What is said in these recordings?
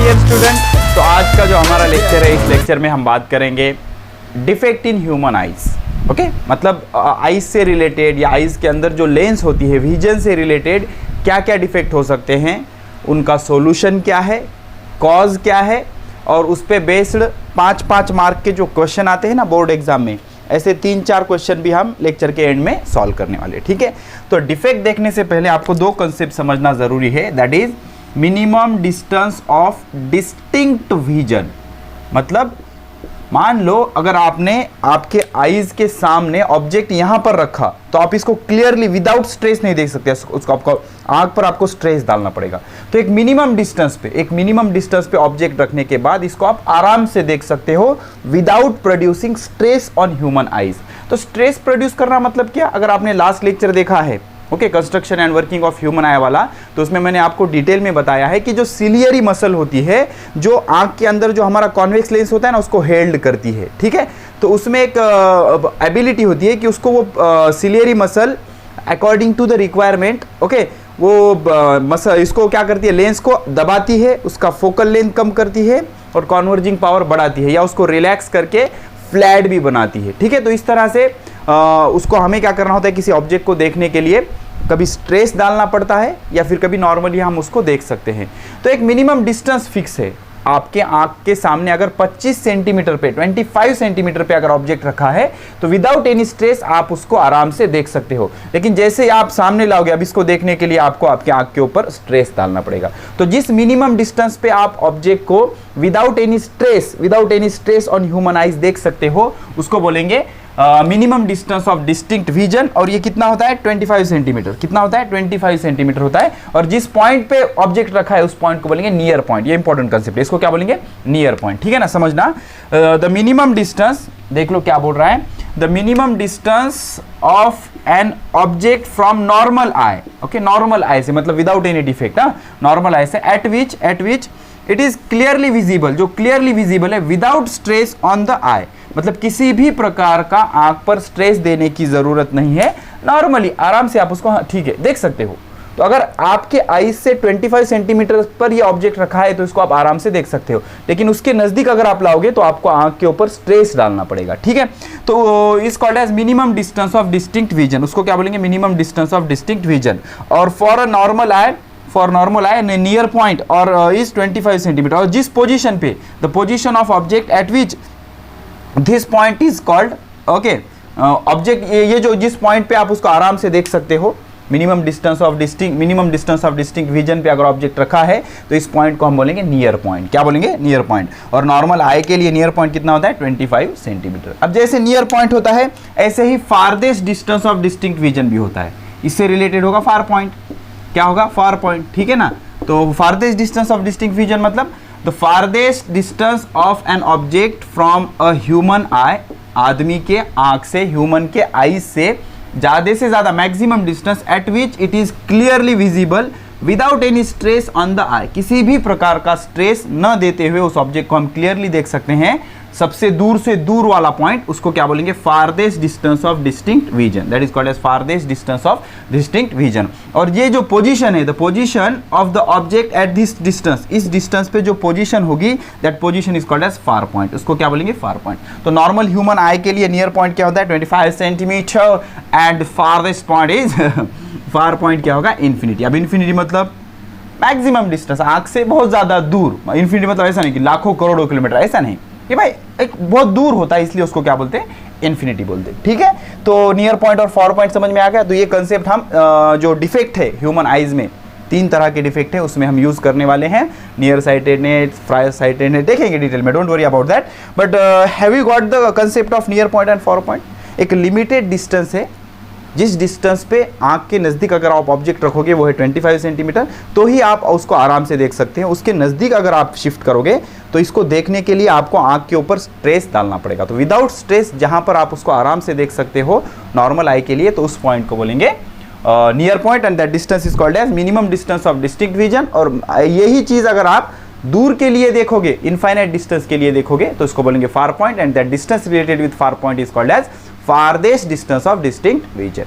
Dear student, तो आज का जो हमारा लेक्चर है, इस लेक्चर में हम बात करेंगे defect in human eyes. Okay, मतलब आइज से रिलेटेड या आइज के अंदर जो लेंस होती है, विजन से रिलेटेड क्या क्या डिफेक्ट हो सकते हैं, उनका सॉल्यूशन क्या है, कॉज क्या है, और उस पर बेस्ड 5-5 मार्क के जो क्वेश्चन आते हैं ना बोर्ड एग्जाम में, ऐसे 3-4 क्वेश्चन भी हम लेक्चर के एंड में सॉल्व करने वाले। ठीक है, तो डिफेक्ट देखने से पहले आपको 2 कंसेप्ट समझना ज़रूरी है, that is minimum distance of distinct vision. मतलब मान लो अगर आपने आपके आईज के सामने ऑब्जेक्ट यहां पर रखा तो आप इसको क्लियरली विदाउट स्ट्रेस नहीं देख सकते, उसको आपको आंख पर आपको स्ट्रेस डालना पड़ेगा। तो एक मिनिमम डिस्टेंस पे ऑब्जेक्ट रखने के बाद इसको आप आराम से देख सकते हो without producing stress on human eyes. तो स्ट्रेस प्रोड्यूस करना मतलब क्या, अगर आपने लास्ट लेक्चर देखा है okay, construction and working of human आई वाला, तो उसमें मैंने आपको डिटेल में बताया है कि जो सिलियरी मसल होती है, जो आंख के अंदर जो हमारा कॉन्वेक्स लेंस होता है ना, उसको हेल्ड करती है। ठीक है, तो उसमें एक एबिलिटी होती है कि उसको वो ciliary muscle according to the requirement okay, वो मसल इसको क्या करती है, लेंस को दबाती है, उसका फोकल लेंथ कम करती है और कॉन्वर्जिंग पावर बढ़ाती है, या उसको रिलैक्स करके फ्लैट भी बनाती है। ठीक है, तो इस तरह से उसको हमें क्या करना होता है, किसी ऑब्जेक्ट को देखने के लिए कभी स्ट्रेस डालना पड़ता है या फिर कभी नॉर्मली हम उसको देख सकते हैं। तो एक मिनिमम डिस्टेंस फिक्स है, आपके आंख के सामने अगर 25 सेंटीमीटर पे 25 सेंटीमीटर पे अगर ऑब्जेक्ट रखा है तो विदाउट एनी स्ट्रेस आप उसको आराम से देख सकते हो। लेकिन जैसे ही आप सामने लाओगे, अब इसको देखने के लिए आपको आपके आंख के ऊपर स्ट्रेस डालना पड़ेगा। तो जिस मिनिमम डिस्टेंस पे आप ऑब्जेक्ट को without any stress on human eyes देख सकते हो, उसको बोलेंगे minimum distance of distinct vision. और ये कितना होता है, 25 सेंटीमीटर। कितना होता है, 25 सेंटीमीटर होता है। और जिस पॉइंट पे ऑब्जेक्ट रखा है उस पॉइंट को बोलेंगे नियर पॉइंट। ये इंपॉर्टेंट कंसेप्ट है, इसको क्या बोलेंगे, नियर पॉइंट। ठीक है ना, समझना। द मिनिमम डिस्टेंस, देख लो क्या बोल रहा है, the minimum distance of an object from normal eye. Okay, normal eye से मतलब without any defect, normal eye से, at which it is clearly visible, जो क्लियरली विजिबल है without stress on the eye, मतलब किसी भी प्रकार का आंख पर स्ट्रेस देने की जरूरत नहीं है, नॉर्मली आराम से आप उसको ठीक है देख सकते हो। तो अगर आपके आईज से 25 सेंटीमीटर पर ये ऑब्जेक्ट रखा है तो इसको आप आराम से देख सकते हो, लेकिन उसके नजदीक अगर आप लाओगे तो आपको आंख के ऊपर स्ट्रेस डालना पड़ेगा। ठीक है, तो is called as minimum distance of distinct vision, उसको क्या बोलेंगे, minimum distance of distinct vision. और for normal eye near point और इज 25 सेंटीमीटर। और जिस पोजीशन पे, the position of object at which this point is called okay, object ये जो जिस पॉइंट पे आप उसको आराम से देख सकते हो, minimum distance of distinct vision पे अगर ऑब्जेक्ट रखा है तो इस पॉइंट को हम बोलेंगे नियर पॉइंट। क्या बोलेंगे, नियर पॉइंट। और नॉर्मल आई के लिए नियर पॉइंट कितना होता है, 25 सेंटीमीटर। अब जैसे नियर पॉइंट होता है, ऐसे ही farthest distance of distinct vision भी होता है, इससे रिलेटेड होगा फार पॉइंट। क्या होगा, फार पॉइंट। ठीक है ना, तो farthest distance of distinct vision मतलब the farthest distance of an object from a human eye, आदमी के आंख से, ह्यूमन के आई से ज्यादा से ज्यादा maximum distance at which it is clearly visible without any stress on the eye, किसी भी प्रकार का स्ट्रेस न देते हुए उस ऑब्जेक्ट को हम क्लियरली देख सकते हैं। सबसे दूर से दूर वाला पॉइंट, उसको क्या बोलेंगे, farthest distance of distinct vision, that is called as farthest distance of distinct vision. और ये जो पोजीशन है, the position of the object at this distance, इस डिस्टेंस पे जो पोजीशन होगी, that position is called as far point, उसको क्या बोलेंगे, फार पॉइंट। तो नॉर्मल ह्यूमन आई के लिए नियर पॉइंट क्या होता है, 25 centimetre, and farthest point is far point क्या होगा, इन्फिनिटी। अब इन्फिनिटी मतलब मैक्सिमम डिस्टेंस, आंख से बहुत ज्यादा दूर। इन्फिनिटी मतलब ऐसा नहीं कि लाखों करोड़ों किलोमीटर, ऐसा नहीं, ये भाई एक बहुत दूर होता है, इसलिए उसको क्या बोलते हैं, इन्फिनिटी बोलते हैं। ठीक है, तो नियर पॉइंट और फार पॉइंट समझ में आ गया। तो ये कंसेप्ट हम जो डिफेक्ट है ह्यूमन आइज में, 3 तरह के डिफेक्ट है, उसमें हम यूज करने वाले हैं। नियर साइटेडनेस, फार साइटेडनेस देखेंगे डिटेल में, don't worry about that. But have you got the concept of near point and far point. एक लिमिटेड डिस्टेंस है, जिस डिस्टेंस पे आंख के नज़दीक अगर आप ऑब्जेक्ट रखोगे वो है 25 सेंटीमीटर, तो ही आप उसको आराम से देख सकते हैं। उसके नज़दीक अगर आप शिफ्ट करोगे तो इसको देखने के लिए आपको आंख के ऊपर स्ट्रेस डालना पड़ेगा। तो विदाउट स्ट्रेस जहां पर आप उसको आराम से देख सकते हो नॉर्मल आई के लिए, तो उस पॉइंट को बोलेंगे near point, and that distance is called as minimum distance of distinct vision. और यही चीज़ अगर आप दूर के लिए देखोगे, इनफाइनाइट डिस्टेंस के लिए देखोगे, तो इसको बोलेंगे far point, and that distance related with far point is called as farthest distance of distinct vision.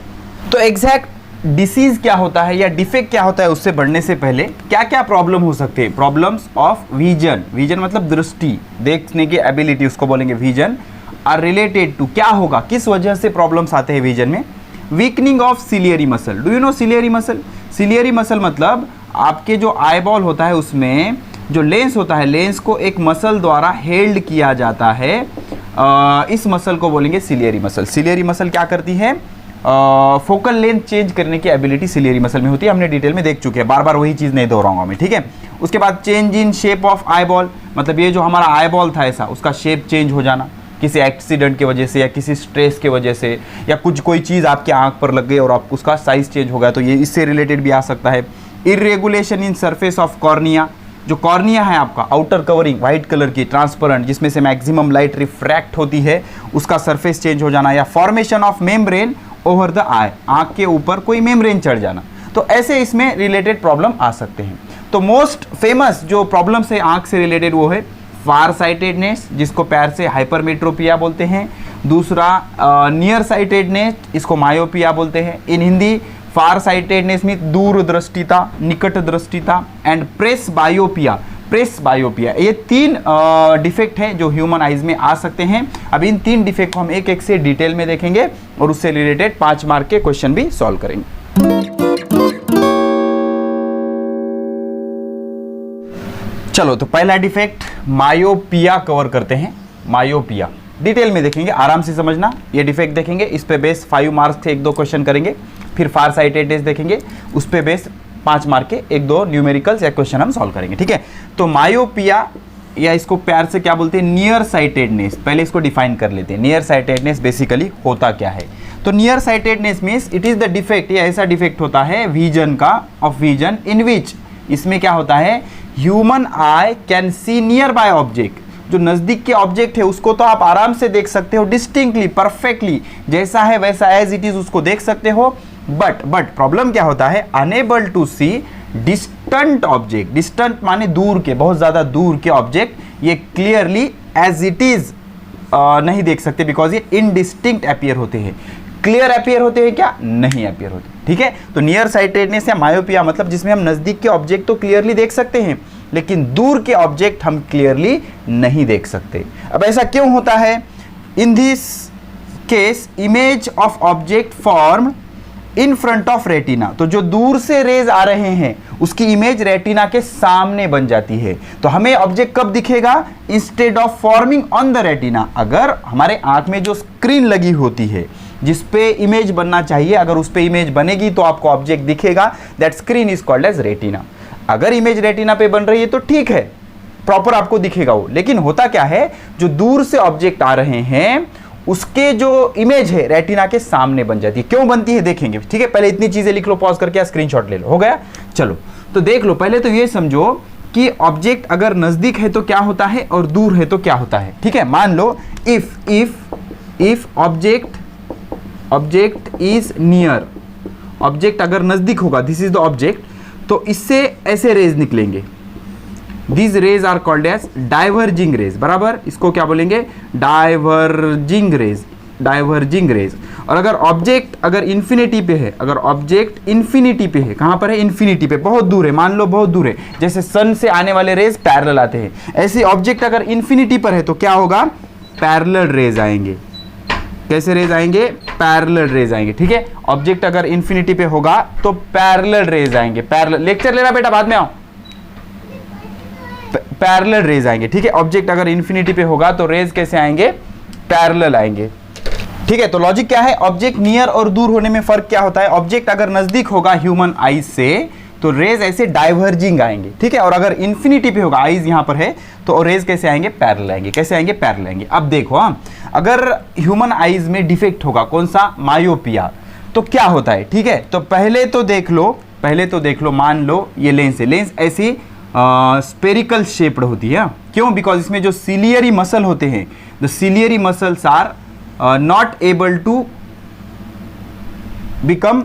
तो एग्जैक्ट डिसीज क्या होता है या डिफेक्ट क्या होता है उससे बढ़ने से पहले क्या क्या प्रॉब्लम हो सकते हैं। प्रॉब्लम्स ऑफ विजन, विजन मतलब दृष्टि, देखने की एबिलिटी, उसको बोलेंगे विजन, आर रिलेटेड टू, क्या होगा, किस वजह से प्रॉब्लम्स आते हैं विजन में। Weakening of ciliary muscle, do you know ciliary muscle? Ciliary muscle मतलब आपके जो आईबॉल होता है उसमें जो लेंस होता है, लेंस को एक मसल द्वारा हेल्ड किया जाता है, इस मसल को बोलेंगे सिलियरी मसल। सिलियरी मसल क्या करती है, फोकल लेंथ चेंज करने की एबिलिटी सिलियरी मसल में होती है, हमने डिटेल में देख चुके हैं, बार बार वही चीज़ नहीं दोहराऊंगा मैं, ठीक है। उसके बाद change in shape of eyeball, मतलब ये जो हमारा आईबॉल था ऐसा, उसका शेप चेंज हो जाना किसी एक्सीडेंट की वजह से या किसी स्ट्रेस की वजह से, या कोई चीज़ आपके आंख पर लग गई और आप उसका साइज चेंज हो गया, तो ये इससे रिलेटेड भी आ सकता है। इरेगुलेशन इन सरफेस ऑफ कॉर्निया, जो कॉर्निया है आपका आउटर कवरिंग व्हाइट कलर की ट्रांसपेरेंट जिसमें से मैक्सिमम लाइट रिफ्रैक्ट होती है, उसका सरफेस चेंज हो जाना, या formation of membrane over the eye, आँख के ऊपर कोई मेम्ब्रेन चढ़ जाना, तो ऐसे इसमें रिलेटेड प्रॉब्लम आ सकते हैं। तो मोस्ट फेमस जो प्रॉब्लम्स है आँख से रिलेटेड वो है फार साइटेडनेस, जिसको पैर से हाइपरमेट्रोपिया बोलते हैं। दूसरा नियर साइटेडनेस, इसको मायोपिया बोलते हैं। इन हिंदी फार साइटेडनेस मीन दूरदृष्टिता, निकट दृष्टिता, एंड प्रेस बायोपिया, प्रेस बायोपिया, ये तीन डिफेक्ट हैं जो ह्यूमन आइज में आ सकते हैं। अब इन तीन डिफेक्ट को हम एक एक से डिटेल में देखेंगे और उससे रिलेटेड 5 मार्क के क्वेश्चन भी सॉल्व करेंगे। चलो तो पहला डिफेक्ट मायोपिया कवर करते हैं। मायोपिया डिटेल में देखेंगे, आराम से समझना, ये डिफेक्ट देखेंगे, इस पे बेस 5 मार्क्स के 1-2 क्वेश्चन करेंगे, फिर फार साइटेडनेस देखेंगे, उस पे बेस 5 मार्क के 1-2 न्यूमेरिकल्स या क्वेश्चन हम सॉल्व करेंगे, ठीक है। तो मायोपिया या इसको प्यार से क्या बोलते हैं, नियर साइटेडनेस, पहले इसको डिफाइन कर लेते हैं। नियर साइटेडनेस बेसिकली होता क्या है, तो near sightedness means it is the defect, ये ऐसा डिफेक्ट होता है विजन का, ऑफ विजन इन विच, इसमें क्या होता है, human I can see near by object, जो नजदीक के ऑब्जेक्ट है उसको तो आप आराम से देख सकते हो, डिस्टिंक्टली, परफेक्टली, जैसा है वैसा एज इट इज उसको देख सकते हो, बट प्रॉब्लम क्या होता है, unable to see distant object, distant माने दूर के, बहुत ज्यादा दूर के ऑब्जेक्ट, ये क्लियरली एज इट इज नहीं देख सकते, बिकॉज ये इनडिस्टिंक्ट अपीयर होते हैं। क्लियर अपीयर होते हैं क्या, नहीं अपीयर होते, ठीक है। तो नियर साइटेडनेस या मायोपिया मतलब जिसमें हम नजदीक के ऑब्जेक्ट तो क्लियरली देख सकते हैं लेकिन दूर के ऑब्जेक्ट हम क्लियरली नहीं देख सकते। अब ऐसा क्यों होता है, in this case image of object form in front of retina, तो जो दूर से रेज आ रहे हैं उसकी इमेज रेटिना के सामने बन जाती है। तो हमें ऑब्जेक्ट कब दिखेगा, instead of forming on the retina, अगर हमारे आंख में जो स्क्रीन लगी होती है जिस पे इमेज बनना चाहिए, अगर उस पे इमेज बनेगी तो आपको ऑब्जेक्ट दिखेगा, that screen is called as retina. अगर इमेज रेटिना पे बन रही है तो ठीक है, प्रॉपर आपको दिखेगा वो, लेकिन होता क्या है, जो दूर से ऑब्जेक्ट आ रहे हैं उसके जो इमेज है रेटिना के सामने बन जाती है। क्यों बनती है देखेंगे, ठीक है। पहले इतनी चीजें लिख लो, पॉज करके स्क्रीनशॉट ले लो, हो गया। चलो तो देख लो, पहले तो ये समझो कि ऑब्जेक्ट अगर नजदीक है तो क्या होता है और दूर है तो क्या होता है, ठीक है। मान लो if object is near, object अगर नजदीक होगा, दिस इज द ऑब्जेक्ट, तो इससे ऐसे रेज निकलेंगे, These rays are called as diverging rays, बराबर, इसको क्या बोलेंगे, diverging rays, diverging rays। और अगर ऑब्जेक्ट अगर इन्फिनिटी पे है, अगर ऑब्जेक्ट इन्फिनिटी पे है, कहां पर है, इन्फिनिटी पे, बहुत दूर है, मान लो बहुत दूर है, जैसे सन से आने वाले रेज पैरेलल आते हैं, ऐसे ऑब्जेक्ट अगर इन्फिनिटी पर है तो क्या होगा, पैरेलल रेज आएंगे। कैसे रेज आएंगे, पैरेलल रेज आएंगे, ठीक है। ऑब्जेक्ट अगर इन्फिनिटी पे होगा तो पैरेलल रेज आएंगे, पैरेलल, लेक्चर लेना बेटा बाद में आओ, पैरेलल रेज आएंगे, ठीक है। ऑब्जेक्ट अगर इन्फिनिटी पे होगा तो रेज कैसे आएंगे, पैरेलल आएंगे, ठीक है। तो लॉजिक क्या है, ऑब्जेक्ट नियर और दूर होने में फर्क क्या होता है, ऑब्जेक्ट अगर नजदीक होगा ह्यूमन आईज से तो रेज ऐसे डाइवर्जिंग आएंगे, ठीक है। और अगर इन्फिनिटी पे होगा, आईज यहां पर है, तो रेज कैसे आएंगे, पैरेलल आएंगे। कैसे आएंगे, पैरेलल आएंगे। अब देखो, अगर ह्यूमन आईज में डिफेक्ट होगा, कौन सा, मायोपिया, तो क्या होता है, ठीक है। तो पहले तो देख लो, मान लो ये लेंस है, लेंस ऐसी स्पेरिकल शेप्ड होती है, क्यों, बिकॉज इसमें जो सिलियरी मसल होते हैं, the ciliary muscles are not able to become,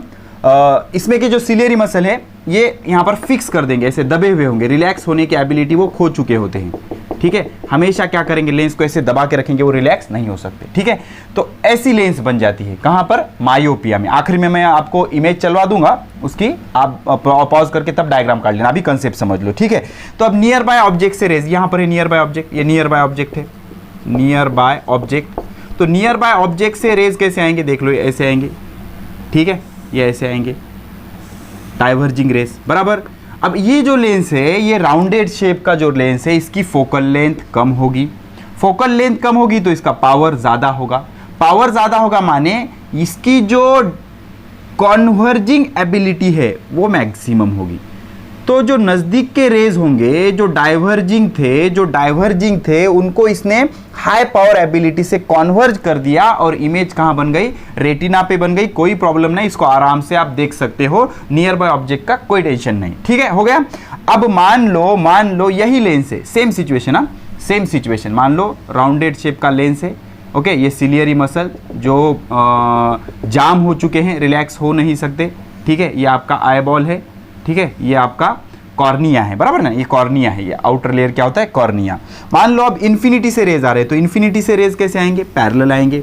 इसमें के जो सिलियरी मसल है ये यहाँ पर फिक्स कर देंगे, ऐसे दबे हुए होंगे, रिलैक्स होने की एबिलिटी वो खो चुके होते हैं, ठीक है, हमेशा क्या करेंगे, लेंस को ऐसे दबा के रखेंगे, वो रिलैक्स नहीं हो सकते। ठीक है, तो ऐसी लेंस बन जाती है कहां पर, मायोपिया में। आखिर में मैं आपको इमेज चलवा दूंगा उसकी, आप पॉज करके तब डायग्राम काट लेना, अभी कंसेप्ट समझ लो। ठीक है, तो अब नियर बाय ऑब्जेक्ट से रेज, यहां पर है नियर बाय ऑब्जेक्ट, ये नियर बाय ऑब्जेक्ट है, नियर बाय ऑब्जेक्ट। तो नियर बाय ऑब्जेक्ट से रेज कैसे आएंगे, देख लो, ऐसे आएंगे। ठीक है, ये ऐसे आएंगे, डाइवर्जिंग रेस बराबर। अब ये जो लेंस है, ये राउंडेड शेप का जो लेंस है, इसकी फोकल लेंथ कम होगी। फोकल लेंथ कम होगी तो इसका पावर ज़्यादा होगा। पावर ज़्यादा होगा माने इसकी जो कॉन्वर्जिंग एबिलिटी है वो मैक्सिमम होगी। तो जो नज़दीक के रेज होंगे, जो डाइवर्जिंग थे उनको इसने हाई पावर एबिलिटी से कॉन्वर्ज कर दिया और इमेज कहाँ बन गई, रेटिना पे बन गई। कोई प्रॉब्लम नहीं, इसको आराम से आप देख सकते हो, नियर बाय ऑब्जेक्ट का कोई टेंशन नहीं। ठीक है, हो गया। अब मान लो यही लेंस है, सेम सिचुएशन, हाँ सेम सिचुएशन। मान लो राउंडेड शेप का लेंस है, ओके, ये सिलियरी मसल जो जाम हो चुके हैं, रिलैक्स हो नहीं सकते। ठीक है, ये आपका आई बॉल है, ठीक है, ये आपका कॉर्निया है, बराबर ना, ये कॉर्निया है, ये आउटर लेयर क्या होता है, कॉर्निया। मान लो अब इन्फिनिटी से रेज आ रहे हैं, तो इन्फिनिटी से रेज कैसे आएंगे, पैरेलल आएंगे।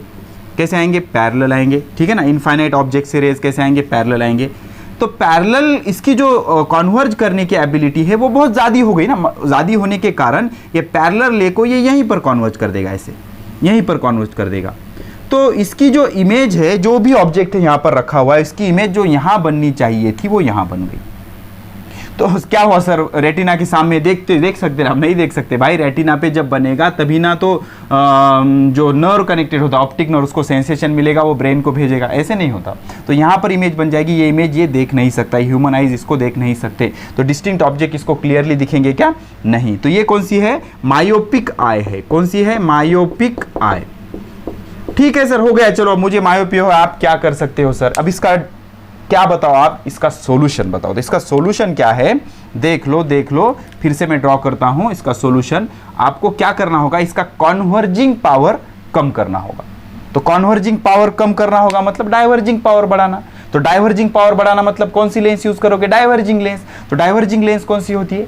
कैसे आएंगे, पैरेलल आएंगे। ठीक है ना, इनफाइनाइट ऑब्जेक्ट से रेज कैसे आएंगे, पैरेलल आएंगे। तो पैरेलल इसकी जो कॉन्वर्ज करने की एबिलिटी है वो बहुत ज़्यादा हो गई ना, ज़्यादा होने के कारण ये पैरेलल ले को ये यहीं पर कॉन्वर्ज कर देगा, ऐसे यहीं पर कॉन्वर्ज कर देगा। तो इसकी जो इमेज है, जो भी ऑब्जेक्ट है यहाँ पर रखा हुआ है, इसकी इमेज जो यहाँ बननी चाहिए थी वो यहाँ बन गई। तो क्या हुआ सर, रेटिना के सामने देख सकते हैं, हम नहीं देख सकते भाई। रेटिना पे जब बनेगा तभी ना तो जो नर्व कनेक्टेड होता है, ऑप्टिक नर्व, उसको सेंसेशन मिलेगा, वो ब्रेन को भेजेगा, ऐसे नहीं होता। तो यहाँ पर इमेज बन जाएगी। ये इमेज ये देख नहीं सकता, ह्यूमन आइज इसको देख नहीं सकते, तो डिस्टिंक्ट ऑब्जेक्ट इसको क्लियरली दिखेंगे क्या, नहीं। तो ये कौन सी है, मायोपिक आई है। कौन सी है, मायोपिक आई। ठीक है सर, हो गया। चलो, मुझे मायोपिया हो, आप क्या कर सकते हो सर, अब इसका क्या बताओ, आप इसका सॉल्यूशन बताओ। तो इसका सॉल्यूशन क्या है, देख लो, फिर से मैं ड्रॉ करता हूं इसका सॉल्यूशन। आपको क्या करना होगा, इसका कॉन्वर्जिंग पावर कम करना होगा। तो कॉन्वर्जिंग पावर कम करना होगा मतलब डाइवर्जिंग पावर बढ़ाना। तो डाइवर्जिंग पावर बढ़ाना मतलब कौन सी लेंस यूज करोगे, डाइवर्जिंग लेंस। तो डाइवर्जिंग लेंस कौन सी होती है,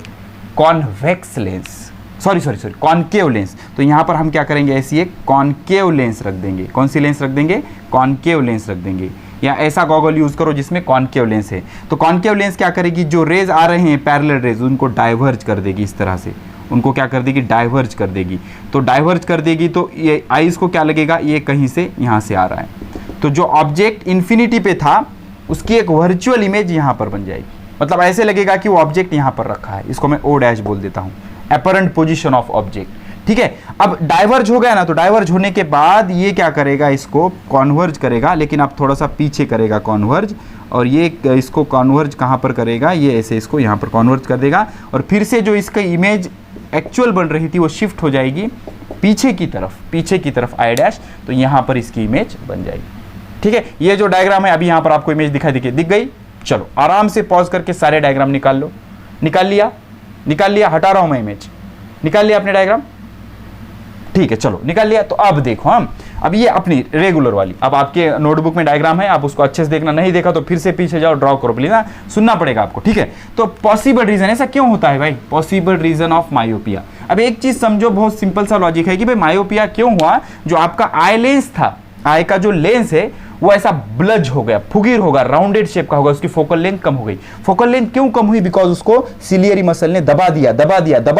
convex lens, sorry concave lens. तो यहां पर हम क्या करेंगे, ऐसी एक कॉनकेव लेंस रख देंगे। कौन सी लेंस रख देंगे, कॉनकेव लेंस रख देंगे, या ऐसा गॉगल यूज करो जिसमें कॉनकेव लेंस है। तो कॉनकेव लेंस क्या करेगी, जो रेज आ रहे हैं पैरेलल रेज, उनको डाइवर्ज कर देगी इस तरह से, उनको क्या कर देगी, डाइवर्ज कर देगी। तो डाइवर्ज कर देगी तो ये आईज को क्या लगेगा, ये कहीं से यहाँ से आ रहा है। तो जो ऑब्जेक्ट इन्फिनिटी पे था उसकी एक वर्चुअल इमेज यहाँ पर बन जाएगी। मतलब ऐसे लगेगा कि वो ऑब्जेक्ट यहाँ पर रखा है। इसको मैं ओ डैश बोल देता हूँ, अपरेंट पोजीशन ऑफ ऑब्जेक्ट। ठीक है, अब डाइवर्ज हो गया ना, तो डाइवर्ज होने के बाद ये क्या करेगा, इसको कॉन्वर्ज करेगा, लेकिन अब थोड़ा सा पीछे करेगा कॉन्वर्ज, और ये इसको कॉन्वर्ज कहाँ पर करेगा, ये ऐसे इसको यहाँ पर कॉन्वर्ज कर देगा, और फिर से जो इसका इमेज एक्चुअल बन रही थी वो शिफ्ट हो जाएगी पीछे की तरफ आई डैश। तो यहाँ पर इसकी इमेज बन जाएगी। ठीक है, ये जो डायग्राम है अभी यहाँ पर आपको इमेज दिख गई। चलो आराम से पॉज करके सारे डायग्राम निकाल लो। निकाल लिया, हटा रहा हूं मैं इमेज, निकाल लिया आपने डायग्राम। ठीक है, चलो निकाल लिया। तो अब देखो, हम अब ये अपनी रेगुलर वाली, अब आपके नोटबुक में डायग्राम है, आप उसको अच्छे से देखना, नहीं देखा तो फिर से पीछे जाओ, ड्रॉ करो प्लीज, ना सुनना पड़ेगा आपको। ठीक है, तो पॉसिबल रीजन, ऐसा क्यों होता है भाई, पॉसिबल रीजन ऑफ मायोपिया। अब एक चीज समझो, बहुत सिंपल सा लॉजिक है कि भाई मायोपिया क्यों हुआ, जो आपका आई लेंस था, आई का जो लेंस है वो ऐसा ब्लज हो गया, फुगीर होगा, राउंडेड शेप का होगा, उसकी फोकल लेंथ कम हो गई। फोकल लेंथ क्यों कम हुई, बिकॉज उसको सिलियरी मसल ने दबा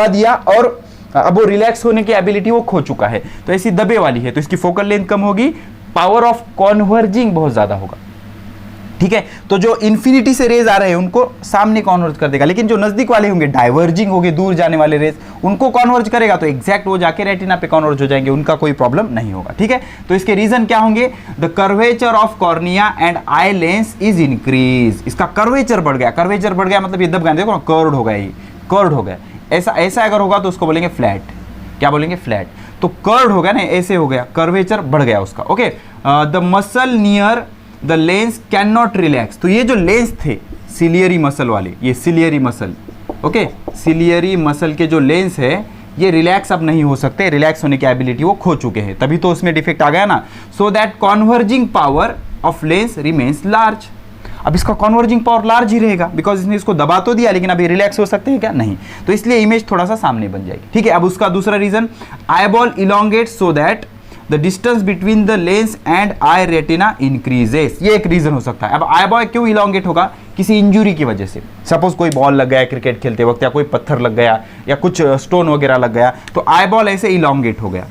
दिया और अब वो रिलैक्स होने की एबिलिटी वो खो चुका है। तो ऐसी दबे वाली है, तो इसकी फोकल लेंथ कम होगी, पावर ऑफ कॉन्वर्जिंग बहुत ज्यादा होगा। ठीक है, तो जो इन्फिनिटी से रेज आ रहे हैं उनको सामने कॉन्वर्ज कर देगा, लेकिन जो नजदीक वाले होंगे, डाइवर्जिंग होंगे, दूर जाने वाले रेज, उनको कॉन्वर्ज करेगा तो एग्जैक्ट वो जाके रेटिना पे कॉन्वर्ज हो जाएंगे, उनका कोई प्रॉब्लम नहीं होगा। ठीक है, तो इसके रीजन क्या होंगे, the curvature of cornea and eye lens is increase. इसका कर्वेचर बढ़ गया मतलब ये दब गया, देखो कर्व्ड हो गया, ये कर्व्ड हो गया। ऐसा अगर होगा तो उसको बोलेंगे फ्लैट। क्या बोलेंगे, फ्लैट। तो कर्व्ड हो गया ना, ऐसे हो गया, कर्वेचर बढ़ गया उसका। Okay, the muscle near the lens can not relax. तो ये जो लेंस थे सिलियरी मसल वाले, ये ciliary muscle, okay, ciliary muscle के जो लेंस है ये रिलैक्स अब नहीं हो सकते, रिलैक्स होने की एबिलिटी वो खो चुके हैं, तभी तो उसमें डिफेक्ट आ गया ना। So that converging power of lens remains large. अब इसका कन्वर्जिंग पावर लार्ज ही रहेगा, बिकॉज इसने इसको दबा तो दिया, लेकिन अभी रिलैक्स हो सकते हैं क्या? नहीं। तो इसलिए इमेज थोड़ा सा सामने बन जाएगी, ठीक है। अब उसका दूसरा reason, eyeball elongate so that the distance between the lens and eye retina increases, ये एक रीजन हो सकता है। अब आईबॉल क्यों इलोंगेट होगा? किसी इंजुरी की वजह से, सपोज कोई बॉल लग गया क्रिकेट खेलते वक्त, या कोई पत्थर लग गया, या कुछ स्टोन वगैरह लग गया, तो आईबॉल ऐसे इलोंगेट हो गया।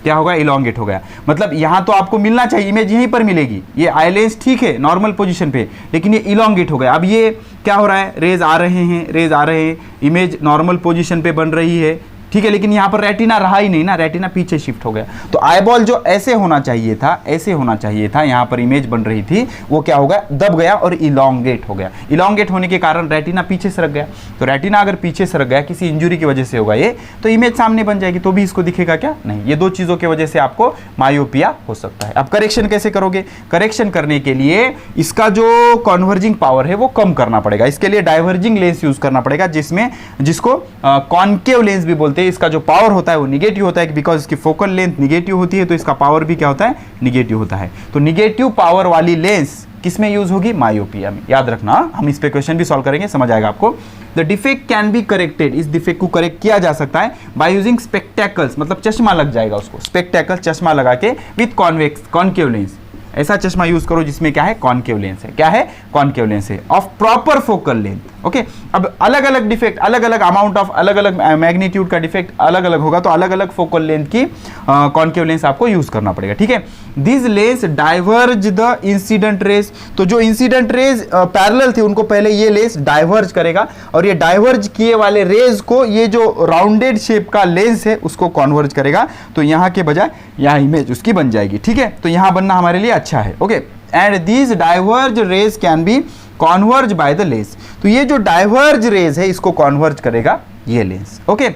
क्या होगा? इलोंगेट हो गया। मतलब यहां तो आपको मिलना चाहिए, इमेज यहीं पर मिलेगी, ये आई लेंस ठीक है नॉर्मल पोजीशन पे, लेकिन ये इलोंगेट हो गया। अब ये क्या हो रहा है? रेज आ रहे हैं, रेज आ रहे हैं, इमेज नॉर्मल पोजीशन पे बन रही है, ठीक है, लेकिन यहाँ पर रेटिना रहा ही नहीं ना, रेटिना पीछे शिफ्ट हो गया। तो आईबॉल जो ऐसे होना चाहिए था, ऐसे होना चाहिए था, यहाँ पर इमेज बन रही थी, वो क्या हो गया? दब गया और इलोंगेट हो गया। इलोंगेट होने के कारण रेटिना पीछे सरक गया। तो रेटिना अगर पीछे सरक गया, किसी इंजुरी की वजह से होगा ये, तो इमेज सामने बन जाएगी, तो भी इसको दिखेगा क्या? नहीं। ये दो चीज़ों की वजह से आपको मायोपिया हो सकता है। अब करेक्शन कैसे करोगे? करेक्शन करने के लिए इसका जो कॉन्वर्जिंग पावर है वो कम करना पड़ेगा। इसके लिए डाइवर्जिंग लेंस यूज करना पड़ेगा, जिसको कॉन्केव लेंस भी बोलते हैं। इसका जो पावर होता है वो निगेटिव होता है, बिकॉज इसकी फोकल लेंथ निगेटिव होती है, तो इसका पावर भी क्या होता है? निगेटिव होता है। तो निगेटिव पावर वाली लेंस किस में यूज होगी? मायोपिया में। याद रखना, हम इस पे क्वेश्चन भी सॉल्व करेंगे, समझ आएगा आपको। The defect can be corrected, इस डिफेक्ट को करेक्ट किया जा सकता है बाय यूजिंग स्पेक्टेकल्स, मतलब चश्मा लग जाएगा उसको, स्पेक्टेकल चश्मा लगा के विथ कॉन्वेक्स कॉन्केव लेंस। ऐसा चश्मा यूज करो जिसमें क्या है? कॉन्केव लेंस है। क्या है? कॉन्केव लेंस है of proper focal length. Okay, अब अलग अलग डिफेक्ट, अलग अलग अमाउंट ऑफ, अलग अलग मैग्नीट्यूड का डिफेक्ट अलग अलग होगा, तो अलग अलग फोकल लेंथ की कॉन्केव लेंस आपको यूज करना पड़ेगा, ठीक है। This lens diverge the incident raise, तो जो इंसिडेंट रेज पैरेलल थे उनको पहले ये लेंस डाइवर्ज करेगा, और ये डाइवर्ज किए वाले रेज को ये जो राउंडेड शेप का लेंस है उसको कॉन्वर्ज करेगा, तो यहाँ के बजाय यहाँ इमेज उसकी बन जाएगी, ठीक है। तो यहाँ बनना हमारे लिए अच्छा है, okay. And these diverge raise can be converge by the lens, तो ये जो डाइवर्ज रेज है इसको कॉन्वर्ज करेगा ये lens, okay,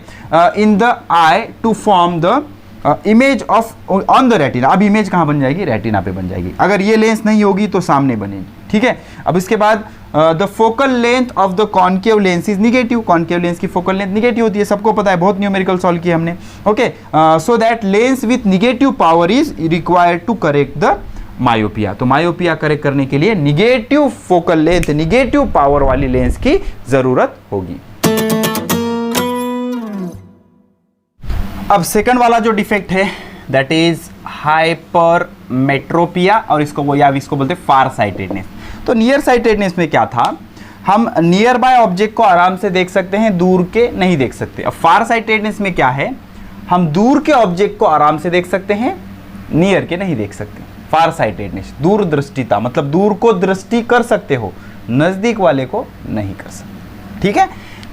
in the eye to form the image of on the retina. अब इमेज कहाँ बन जाएगी? रेटिना पे बन जाएगी। अगर ये लेंस नहीं होगी तो सामने बनेगी, ठीक है। अब इसके बाद the focal length of the concave lens is negative, concave lens की फोकल लेंथ निगेटिव होती है, सबको पता है, बहुत न्यूमेरिकल सॉल्व किया हमने, okay. So that lens with negative power is required to correct the myopia. तो मायोपिया करेक्ट करने के लिए negative focal length, negative power वाली लेंस की जरूरत होगी। अब सेकंड वाला जो डिफेक्ट है दैट इज हाइपरमेट्रोपिया, और इसको बोलते हैं फार साइटेडनेस। तो नियर साइटेडनेस में क्या था? हम नियर बाय ऑब्जेक्ट को आराम से देख सकते हैं, दूर के नहीं देख सकते। अब फार साइटेडनेस में क्या है? हम दूर के ऑब्जेक्ट को आराम से देख सकते हैं, नियर के नहीं देख सकते। फार साइटेडनेस, दूरदृष्टिता, मतलब दूर को दृष्टि कर सकते हो, नजदीक वाले को नहीं कर सकते, ठीक है।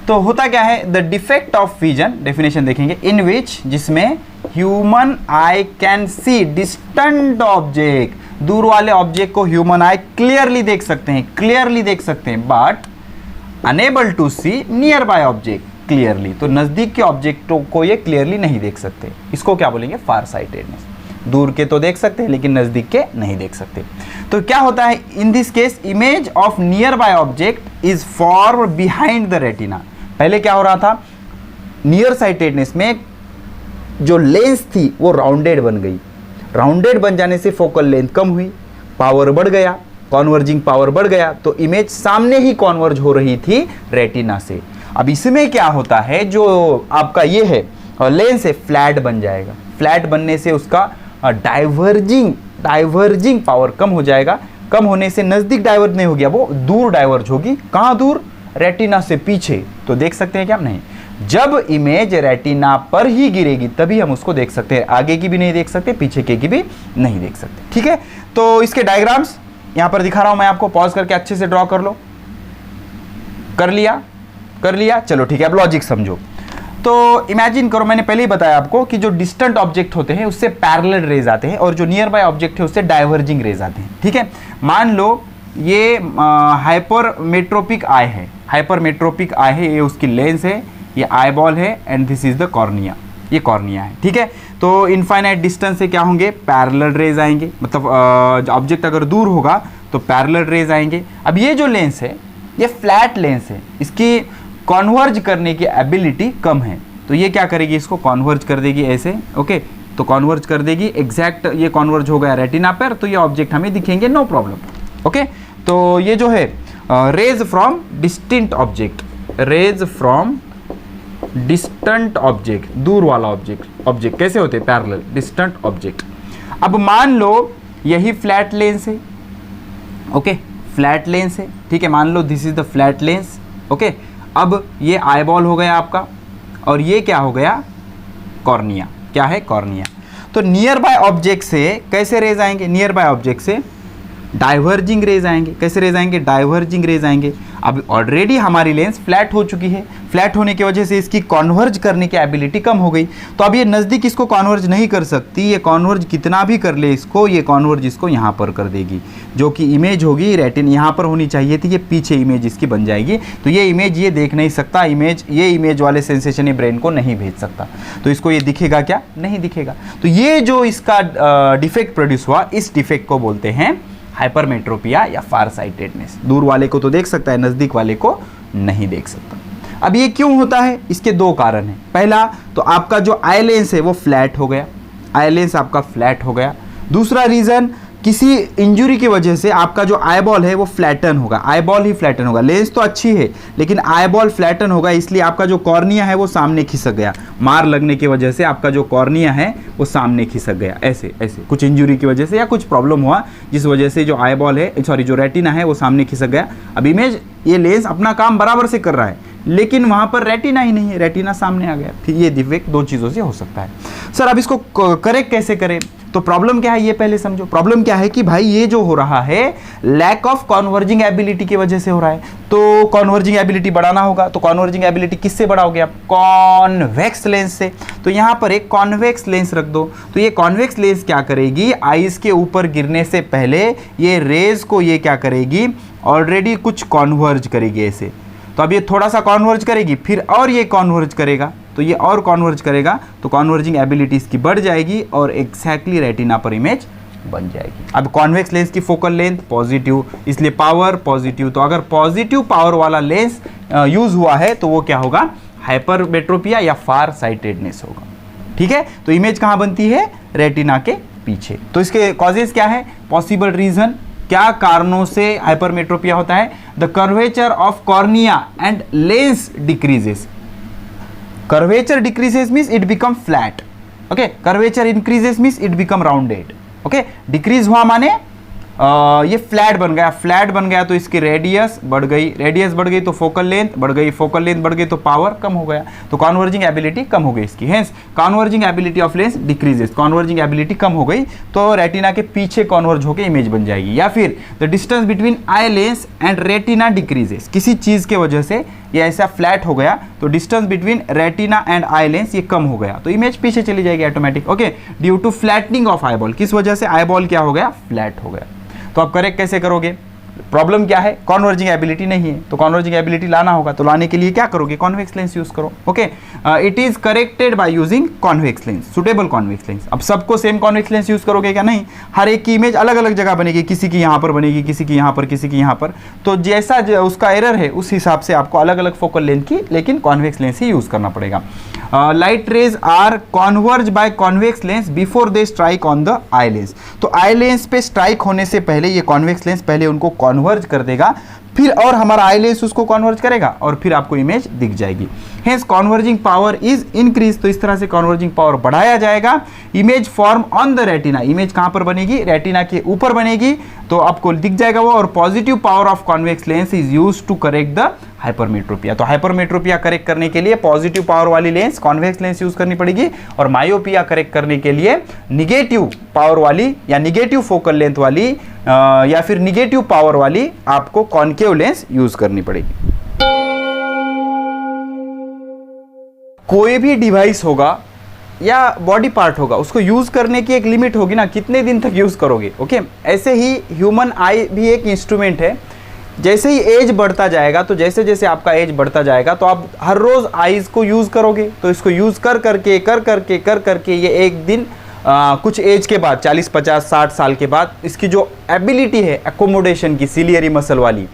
तो होता क्या है? The defect of vision, definition देखेंगे, इन विच, जिसमें human I can see distant object, दूर वाले ऑब्जेक्ट को ह्यूमन आई क्लियरली देख सकते हैं, क्लियरली देख सकते हैं, but unable to see near by object clearly, तो नजदीक के ऑब्जेक्टों को ये क्लियरली नहीं देख सकते। इसको क्या बोलेंगे? फार साइटेडनेस। दूर के तो देख सकते हैं लेकिन नजदीक के नहीं देख सकते। तो क्या होता है in this case? Image of near by object is for behind the retina. पहले क्या हो रहा था? नियर साइटेडनेस में जो लेंस थी वो राउंडेड बन गई, राउंडेड बन जाने से फोकल लेंथ कम हुई, पावर बढ़ गया, कॉन्वर्जिंग पावर बढ़ गया, तो इमेज सामने ही कॉन्वर्ज हो रही थी रेटिना से। अब इसमें क्या होता है, जो आपका ये है लेंस है, फ्लैट बन जाएगा। फ्लैट बनने से उसका डाइवर्जिंग पावर कम हो जाएगा। कम होने से नजदीक डाइवर्ज नहीं हो गया, वो दूर डाइवर्ज होगी। कहां दूर? रेटिना से पीछे। तो देख सकते हैं क्या? नहीं। जब इमेज रेटिना पर ही गिरेगी तभी हम उसको देख सकते हैं, आगे की भी नहीं देख सकते, पीछे की भी नहीं देख सकते, ठीक है। तो इसके डायग्राम्स यहां पर दिखा रहा हूं मैं आपको, पॉज करके अच्छे से ड्रॉ कर लो। कर लिया, चलो ठीक है। अब लॉजिक समझो। तो इमेजिन करो, मैंने पहले ही बताया आपको कि जो डिस्टेंट ऑब्जेक्ट होते हैं उससे पैरेलल रेज आते हैं, और जो नियर बाय ऑब्जेक्ट है उससे डाइवर्जिंग रेज आते हैं, ठीक है। मान लो ये हाइपरमेट्रोपिक आई है, हाइपरमेट्रोपिक आई है, ये उसकी लेंस है, ये आई बॉल है, and this is the cornea, ये कॉर्निया है, ठीक है। तो इनफाइनाइट डिस्टेंस से क्या होंगे? पैरेलल रेज आएंगे, मतलब ऑब्जेक्ट अगर दूर होगा तो पैरेलल रेज आएंगे। अब ये जो लेंस है ये फ्लैट लेंस है, इसकी कॉन्वर्ज करने की एबिलिटी कम है, तो ये क्या करेगी? इसको कॉन्वर्ज कर देगी ऐसे, ओके। तो कॉन्वर्ज कर देगी, एग्जैक्ट ये कॉन्वर्ज हो गया रेटिना पर, तो ये ऑब्जेक्ट हमें दिखेंगे, नो प्रॉब्लम, ओके। तो ये जो है rays from distant object, rays from distant object, दूर वाला ऑब्जेक्ट कैसे होते हैं, पैरेलल, डिस्टेंट ऑब्जेक्ट। अब मान लो यही फ्लैट लेंस है, ओके, फ्लैट लेंस है, ठीक है, मान लो this is the flat lens, okay. अब ये आईबॉल हो गया आपका और ये क्या हो गया, कॉर्निया, क्या है, कॉर्निया। तो नियर बाय ऑब्जेक्ट से कैसे रेज आएंगे, नियर बाय ऑब्जेक्ट से डाइवर्जिंग रेज आएंगे, कैसे रेज आएंगे, डाइवर्जिंग रेज आएंगे। अब ऑलरेडी हमारी लेंस फ्लैट हो चुकी है, फ्लैट होने की वजह से इसकी कॉन्वर्ज करने की एबिलिटी कम हो गई, तो अब ये नज़दीक इसको कॉन्वर्ज नहीं कर सकती, ये कॉन्वर्ज कितना भी कर ले इसको, ये कॉन्वर्ज इसको यहाँ पर कर देगी, जो कि इमेज होगी रेटिन यहाँ पर होनी चाहिए थी, ये पीछे इमेज इसकी बन जाएगी। तो ये इमेज ये देख नहीं सकता, इमेज ये इमेज वाले सेंसेशन ये ब्रेन को नहीं भेज सकता, तो इसको ये दिखेगा क्या, नहीं दिखेगा। तो ये जो इसका डिफेक्ट प्रोड्यूस हुआ, इस डिफेक्ट को बोलते हैं हाइपरमेट्रोपिया या फार साइटेडनेस। दूर वाले को तो देख सकता है, नज़दीक वाले को नहीं देख सकता। अब ये क्यों होता है, इसके दो कारण हैं। पहला तो आपका जो आई लेंस है वो फ्लैट हो गया, आई लेंस आपका फ्लैट हो गया। दूसरा रीज़न, किसी इंजुरी की वजह से आपका जो आईबॉल है वो फ्लैटन होगा, आईबॉल ही फ्लैटन होगा। लेंस तो अच्छी है लेकिन आईबॉल फ्लैटन होगा, इसलिए आपका जो कॉर्निया है वो सामने खिसक गया, मार लगने की वजह से आपका जो कॉर्निया है वो सामने खिसक गया, ऐसे ऐसे कुछ इंजुरी की वजह से या कुछ प्रॉब्लम हुआ जिस वजह से जो आईबॉल है, सॉरी जो रेटिना है वो सामने खिसक गया। अब इमेज, ये लेंस अपना काम बराबर से कर रहा है लेकिन वहाँ पर रेटिना ही नहीं है, रेटिना सामने आ गया। फिर ये डिफेक्ट दो चीज़ों से हो सकता है। सर अब इसको करेक्ट कैसे करें, तो प्रॉब्लम क्या है ये पहले समझो। प्रॉब्लम क्या है कि भाई ये जो हो रहा है लैक ऑफ कॉन्वर्जिंग एबिलिटी की वजह से हो रहा है, तो कॉन्वर्जिंग एबिलिटी बढ़ाना होगा। तो कॉन्वर्जिंग एबिलिटी किससे बढ़ाओगे आप, कॉन्वेक्स लेंस से। तो यहाँ पर एक कॉन्वेक्स लेंस रख दो, तो ये कॉन्वेक्स लेंस क्या करेगी, आइज के ऊपर गिरने से पहले ये रेज को ये क्या करेगी, ऑलरेडी कुछ कॉन्वर्ज करेगी ऐसे। तो अब ये थोड़ा सा कॉन्वर्ज करेगी, फिर और ये कॉन्वर्ज करेगा, तो ये और कॉन्वर्ज करेगा, तो कॉन्वर्जिंग एबिलिटी इसकी बढ़ जाएगी और एग्जैक्टली रेटिना पर इमेज बन जाएगी। अब कॉन्वेक्स लेंस की फोकल लेंथ पॉजिटिव, इसलिए पावर पॉजिटिव। तो अगर पॉजिटिव पावर वाला लेंस यूज हुआ है तो वो क्या होगा, हाइपरमेट्रोपिया या फार साइटेडनेस होगा। ठीक है, तो इमेज कहाँ बनती है, रेटिना के पीछे। तो इसके कॉजेज क्या है, पॉसिबल रीजन, क्या कारणों से हाइपरमेट्रोपिया होता है, the curvature of cornea and lens decreases. Curvature decreases means it become flat, okay, curvature increases means it become rounded, okay. Decrease हुआ माने ये फ्लैट बन गया, फ्लैट बन गया तो इसकी रेडियस बढ़ गई, रेडियस बढ़ गई तो फोकल लेंथ बढ़ गई, फोकल लेंथ बढ़ गई तो पावर कम हो गया, तो कॉन्वर्जिंग एबिलिटी कम हो गई इसकी। Hence converging ability of lens decreases, converging ability कम हो गई तो रेटिना के पीछे कॉन्वर्ज होकर इमेज बन जाएगी। या फिर the distance between eye lens and retina decreases, किसी चीज के वजह से ये ऐसा फ्लैट हो गया तो distance between retina and eye lens ये कम हो गया तो इमेज पीछे चली जाएगी automatic, okay, due to flattening of eyeball. किस वजह से, आईबॉल क्या हो गया, फ्लैट हो गया। तो आप करेक्ट कैसे करोगे, प्रॉब्लम क्या है, कॉन्वर्जिंग एबिलिटी नहीं है, तो कॉन्वर्जिंग एबिलिटी लाना होगा, तो लाने के लिए क्या करोगे, कॉन्वेक्स लेंस यूज करो, okay. It is corrected by using convex lens, suitable convex lens. अब सबको सेम कॉन्वेक्स लेंस यूज करोगे क्या, नहीं, हर एक की इमेज अलग अलग जगह बनेगी, किसी की यहाँ पर बनेगी, किसी की यहाँ पर, किसी की यहाँ पर, तो जैसा उसका एरर है उस हिसाब से आपको अलग अलग फोकल लेंथ की लेकिन कॉन्वेक्स लेंस ही यूज करना पड़ेगा। Light rays are converge by convex lens before they strike on the eye lens. तो आई लेंस पे स्ट्राइक होने से पहले ये कॉन्वेक्स लेंस पहले उनको कॉन्वर्ज कर देगा, फिर और हमारा आई लेंस उसको कॉन्वर्ज करेगा और फिर आपको इमेज दिख जाएगी। Hence converging power is increase, तो इस तरह से कॉन्वर्जिंग पावर बढ़ाया जाएगा। Image form on the retina, image कहां पर बनेगी, रेटिना के ऊपर बनेगी, तो आपको दिख जाएगा वो। और positive power of convex lens is used to correct the hypermetropia. तो हाइपरमेट्रोपिया करेक्ट करने के लिए पॉजिटिव पावर वाली लेंस, कॉन्वेक्स लेंस यूज करनी पड़ेगी, और मायोपिया करेक्ट करने के लिए निगेटिव पावर वाली या निगेटिव फोकल लेंथ वाली या फिर निगेटिव पावर वाली आपको कॉन्केव लेंस यूज करनी पड़ेगी। कोई भी डिवाइस होगा या बॉडी पार्ट होगा उसको यूज करने की एक लिमिट होगी ना, कितने दिन तक यूज करोगे, ओके। ऐसे ही ह्यूमन आई भी एक इंस्ट्रूमेंट है, जैसे ही एज बढ़ता जाएगा, तो जैसे जैसे आपका एज बढ़ता जाएगा तो आप हर रोज आईज को यूज करोगे, तो इसको यूज कर करके ये एक दिन कुछ एज के बाद 40, 50, 60 साल के बाद इसकी जो एबिलिटी है एकोमोडेशन की, सिलियरी मसल वाली,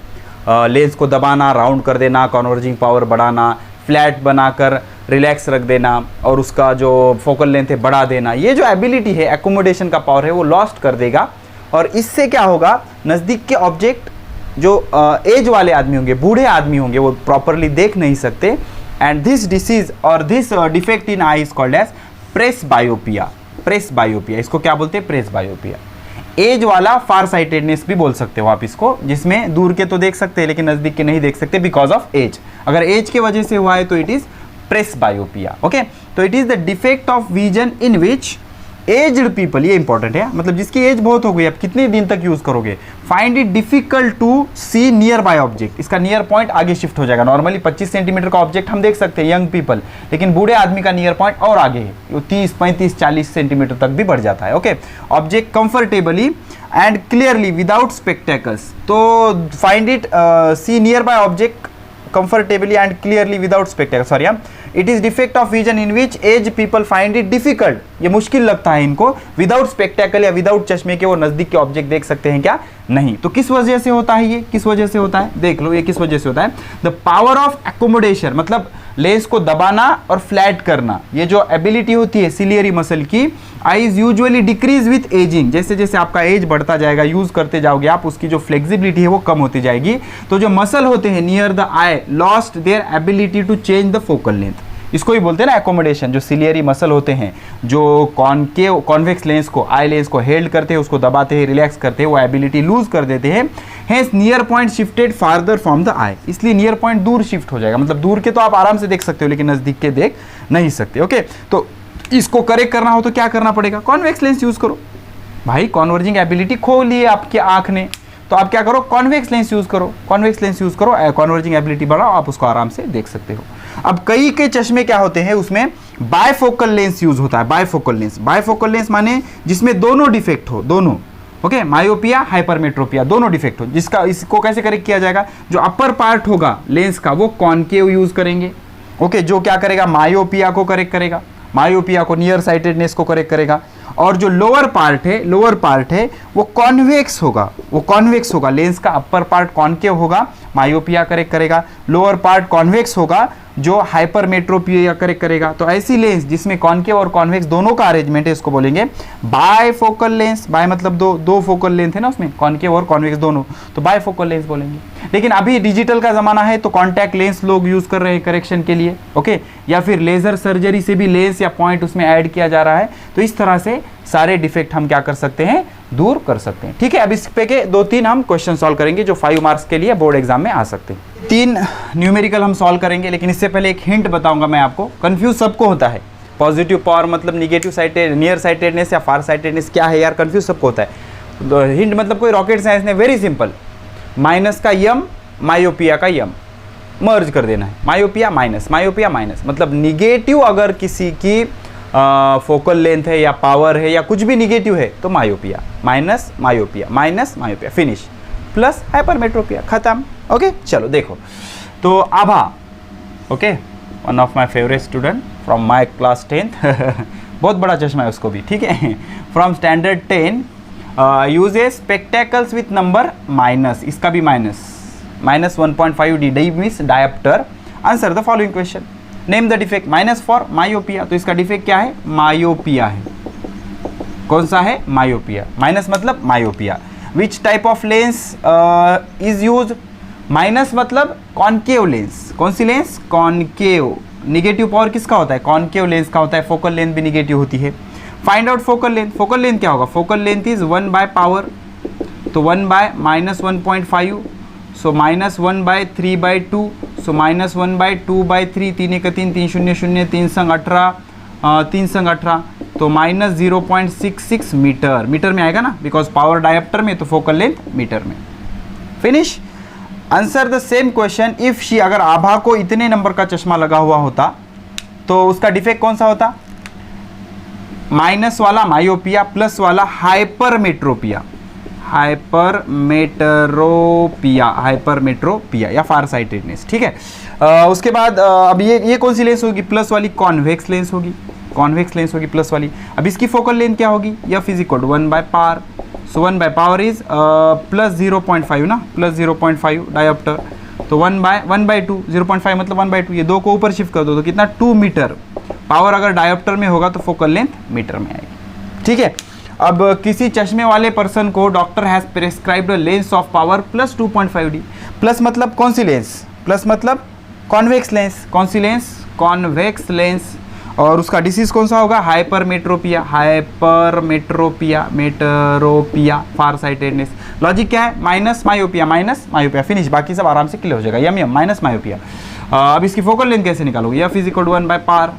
लेंस को दबाना, राउंड कर देना, कॉन्वर्जिंग पावर बढ़ाना, फ्लैट बनाकर रिलैक्स रख देना और उसका जो फोकल लेंथ है बढ़ा देना, ये जो एबिलिटी है एकोमोडेशन का पावर है वो लॉस्ट कर देगा। और इससे क्या होगा, नज़दीक के ऑब्जेक्ट जो एज वाले आदमी होंगे, बूढ़े आदमी होंगे, वो प्रॉपरली देख नहीं सकते। And this disease or this defect in eye is called as presbyopia. Presbyopia, इसको क्या बोलते हैं? प्रेसबायोपिया। एज वाला फार साइटेडनेस भी बोल सकते हो आप इसको, जिसमें दूर के तो देख सकते हैं लेकिन नजदीक के नहीं देख सकते बिकॉज ऑफ एज। अगर एज के वजह से हुआ है तो इट इज प्रेसबायोपिया। ओके, तो it is the defect of vision in which aged people, ये इंपॉर्टेंट है, मतलब जिसकी एज बहुत हो गई, आप कितने दिन तक यूज करोगे, find it difficult to see near by object. इसका नियर पॉइंट आगे शिफ्ट हो जाएगा। नॉर्मली 25 सेंटीमीटर का ऑब्जेक्ट हम देख सकते हैं यंग पीपल, लेकिन बूढ़े आदमी का नियर पॉइंट और आगे है, वो 30, 35, 40 सेंटीमीटर तक भी बढ़ जाता है। Okay, object comfortably and clearly without spectacles, तो find it see near by object comfortably and clearly without spectacles, sorry, it is defect of vision in which aged people find it difficult, ये मुश्किल लगता है इनको without spectacle या without चश्मे के वो नजदीक के ऑब्जेक्ट देख सकते हैं क्या? नहीं। तो किस वजह से होता है ये? किस वजह से होता है? देख लो ये किस वजह से होता है। द पावर ऑफ एकोमोडेशन, मतलब लेंस को दबाना और फ्लैट करना, ये जो एबिलिटी होती है सिलियरी मसल की, eyes usually decrease with ageing. जैसे जैसे आपका एज बढ़ता जाएगा, यूज करते जाओगे आप, उसकी जो फ्लेक्सिबिलिटी है वो कम होती जाएगी। तो जो मसल होते हैं near the eye lost their ability to change the focal length. इसको ही बोलते हैं ना एकोमोडेशन। जो सिलियरी मसल होते हैं जो कॉन्वेक्स लेंस को, आई लेंस को हेल्ड करते हैं, उसको दबाते हैं, रिलैक्स करते हैं, वो एबिलिटी लूज कर देते हैं। Hence near point shifted farther from the eye, इसलिए नियर पॉइंट दूर शिफ्ट हो जाएगा। मतलब दूर के तो आप आराम से देख सकते हो लेकिन नजदीक के देख नहीं सकते। ओके, तो इसको करेक्ट करना हो तो क्या करना पड़ेगा? कॉन्वेक्स लेंस यूज करो। भाई कॉन्वर्जिंग एबिलिटी खो ली है आपकी आंख ने, तो आप क्या करो? कॉन्वेक्स लेंस यूज करो। कॉन्वेक्स लेंस यूज करो, कॉन्वर्जिंग एबिलिटी बढ़ाओ, आप उसको आराम से देख सकते हो। अब कई के चश्मे क्या होते हैं, उसमें बायफोकल लेंस यूज होता है। बायफोकल लेंस, बायफोकल लेंस माने जिसमें दोनों डिफेक्ट हो, दोनों। ओके, मायोपिया, हाइपरमेट्रोपिया, दोनों डिफेक्ट हो। जिसका इसको कैसे करेक्ट किया जाएगा? जो अपर पार्ट होगा लेंस का वो कॉनकेव यूज करेंगे। ओके, जो क्या करेगा? मायोपिया को करेक्ट करेगा, मायोपिया को, नियर साइटेडनेस को करेक्ट करेगा। और जो लोअर पार्ट है वो कॉन्वेक्स होगा, वो कॉन्वेक्स होगा। लेंस का अपर पार्ट कॉनकेव होगा, मायोपिया करेक्ट करेगा। लोअर पार्ट कॉन्वेक्स होगा, जो हाइपरमेट्रोपिया करेक्ट करेगा। तो ऐसी लेंस जिसमें कॉनकेव और कॉन्वेक्स दोनों का अरेंजमेंट है, इसको बोलेंगे बायफोकल लेंस। बाय मतलब दो फोकल लेंथ है ना उसमें, कॉनकेव और कॉन्वेक्स दोनों, तो बायफोकल लेंस बोलेंगे। लेकिन अभी डिजिटल का जमाना है तो कॉन्टैक्ट लेंस लोग यूज कर रहे हैं करेक्शन के लिए। ओके, या फिर लेजर सर्जरी से भी लेंस या पॉइंट उसमें ऐड किया जा रहा है। तो इस तरह से सारे डिफेक्ट हम क्या कर सकते हैं? दूर कर सकते हैं। ठीक है, अब इस पे के 2-3 हम क्वेश्चन सॉल्व करेंगे जो 5 मार्क्स के लिए बोर्ड एग्जाम में आ सकते हैं। 3 न्यूमेरिकल हम सॉल्व करेंगे, लेकिन इससे पहले एक हिंट बताऊंगा मैं आपको। कंफ्यूज सबको होता है, पॉजिटिव पावर मतलब निगेटिव साइटेड, नियर साइटेडनेस या फार साइटेडनेस क्या है यार, कंफ्यूज सबको होता है। हिंट मतलब कोई रॉकेट साइंस ने, वेरी सिंपल, माइनस का यम, मायोपिया का यम मर्ज कर देना है। मायोपिया माइनस, मायोपिया माइनस, मतलब निगेटिव अगर किसी की फोकल लेंथ है या पावर है या कुछ भी निगेटिव है तो myopia, minus myopia, finish, plus hypermetropia, खत्म। ओके, चलो देखो, तो Abha, okay, one of my favourite student from my class 10th बहुत बड़ा चश्मा है उसको भी, ठीक है, फ्रॉम standard 10, uses spectacles with number minus, इसका भी minus 1.5 D means dioptre. Answer the following question, name the defect. Minus for myopia, तो इसका डिफेक्ट क्या है? मायोपिया है। कौन सा है? मायोपिया। माइनस मतलब myopia. Which type of lens is use? Minus मतलब कॉनकेव लेंस। कौन सी लेंस? कॉनकेव। निगेटिव पावर किसका होता है? कॉनकेव लेंस का होता है। फोकल लेंथ भी निगेटिव होती है। Find out focal length. Focal length क्या होगा? Focal length is 1 by power, तो 1 by minus 1.5, so minus 1 by 3 by 2, so minus 1 by 2 by 3, 3 1 3, 3 0 0, 3 संग 18, 3 संग 18, तो माइनस 0.66 मीटर। मीटर में आएगा ना, बिकॉज पावर डायप्टर में, तो फोकल लेंथ मीटर में। Finish. Answer the same question if she, अगर आभा को इतने नंबर का चश्मा लगा हुआ होता तो उसका डिफेक्ट कौन सा होता? माइनस वाला मायोपिया, प्लस वाला हाइपरमेट्रोपिया, हाइपरमेट्रोपिया या फार साइटेडनेस। ठीक है, उसके बाद अब ये कौन सी लेंस होगी? प्लस वाली कॉन्वेक्स लेंस होगी, कॉन्वेक्स लेंस होगी प्लस वाली। अब इसकी फोकल लेंथ क्या होगी? F is equal to 1 by power, so 1 by power is plus 0.5 ना, प्लस 0.5 डायप्टर, तो 1 बाय 2, 0.5 मतलब 1 बाय 2, ये 2 को ऊपर शिफ्ट कर दो तो कितना? 2 मीटर। पावर अगर डायप्टर में होगा तो फोकल लेंथ मीटर में आएगी। ठीक है, अब किसी चश्मे वाले पर्सन को doctor has prescribed lens of power plus 2.5D। Plus मतलब कौन सी लेंस? प्लस मतलब कॉन्वेक्स लेंस। कौन सी लेंस? Convex lens. और उसका डिसीज कौन सा होगा? Hypermetropia. Hypermetropia, metropia, far sightedness. Logic क्या है? Minus myopia, minus myopia, finish. बाकी सब आराम से क्लियर हो जाएगा। यम माइनस मायोपिया। अब इसकी फोकल लेंथ कैसे निकालोगे? F is equal to 1 by पार,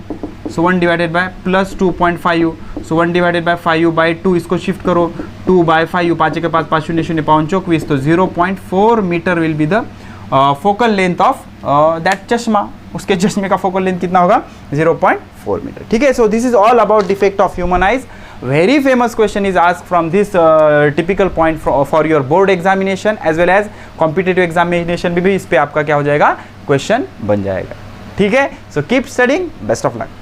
so 1 divided by plus 2.5, so 1 divided by 5/2, इसको शिफ्ट करो 2/5, 5 के पास 5 शून्य शून्य 5 24, तो 0.4 metre will be the focal length of that चश्मा। उसके चश्मे का फोकल लेंथ कितना होगा? 0.4 मीटर। ठीक है, so this is all about defect of human eyes. Very famous question is asked from this typical point for your board examination as well as competitive examination भी इस पे आपका क्या हो जाएगा? क्वेश्चन बन जाएगा। ठीक है, so keep studying, best of luck।